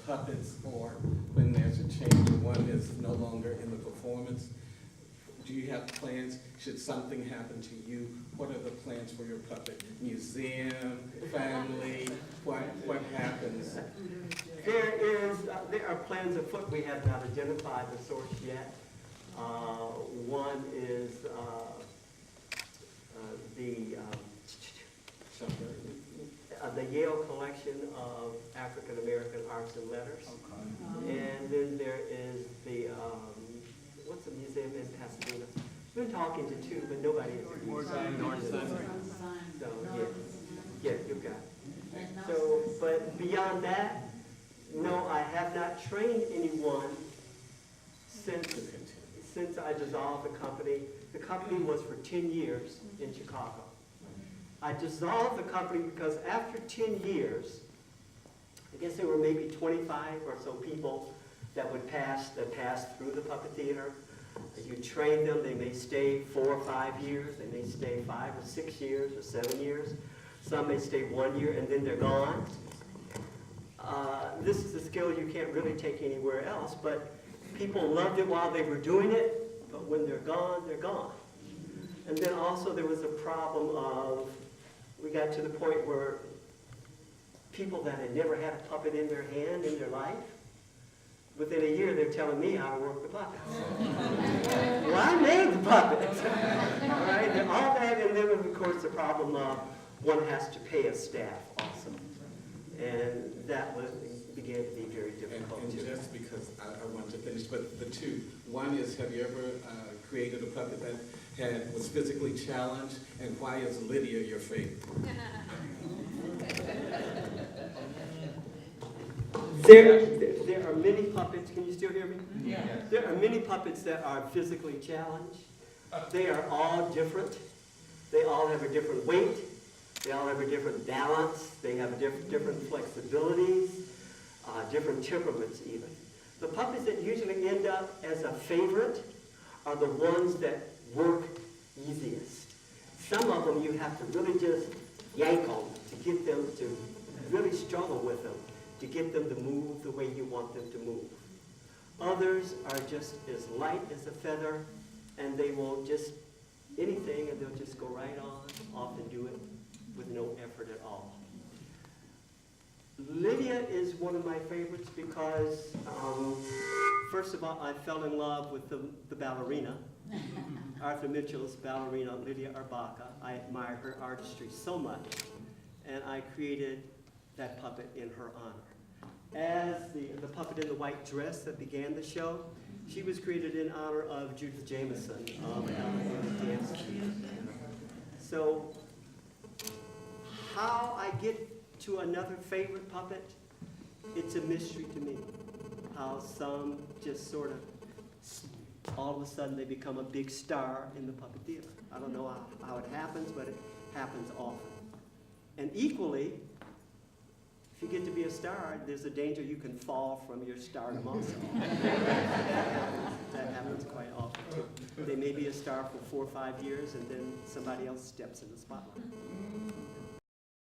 puppets or when there's a change and one is no longer in the performance? Do you have plans? Should something happen to you, what are the plans for your puppet? Museum, family, what happens? There are plans afoot. We have not identified the source yet. One is the Yale Collection of African American Arts and Letters. Okay. And then there is the, what's the museum in Pasadena? Been talking to two, but nobody has agreed. So, yeah, you got it. So, but beyond that, no, I have not trained anyone since I dissolved the company. The company was for 10 years in Chicago. I dissolved the company because after 10 years, I guess there were maybe 25 or so people that would pass through the puppet theater. You train them, they may stay 4 or 5 years, they may stay 5 or 6 years or 7 years. Some may stay 1 year and then they're gone. This is a skill you can't really take anywhere else, but people loved it while they were doing it, but when they're gone, they're gone. And then also there was a problem of, we got to the point where people that had never had a puppet in their hand in their life, within a year they're telling me how to work the puppets. Well, I made the puppets. All right, and all that, and then of course the problem of one has to pay a staff also. And that began to be very difficult and too. Just because I want to finish, but the two. One is, have you ever created a puppet that was physically challenged, and why is Lydia your favorite? There are many puppets, can you still hear me? Yeah. There are many puppets that are physically challenged. They are all different. They all have a different weight. They all have a different balance. They have different flexibilities, different temperaments even. The puppets that usually end up as a favorite are the ones that work easiest. Some of them you have to really just yank on to get them to really struggle with them, to get them to move the way you want them to move. Others are just as light as a feather, and they will just anything, and they'll just go right on, off and do it with no effort at all. Lydia is one of my favorites because, first of all, I fell in love with the ballerina, Arthur Mitchell's ballerina, Lydia Arbaca. I admire her artistry so much, and I created that puppet in her honor. As the puppet in the white dress that began the show, she was created in honor of Judith Jameson of Alabama Dance Team. So, how I get to another favorite puppet, it's a mystery to me. How some just sort of, all of a sudden they become a big star in the puppet theater. I don't know how it happens, but it happens often. And equally, if you get to be a star, there's a danger you can fall from your stardom also. That happens quite often too. They may be a star for 4 or 5 years and then somebody else steps in the spotlight.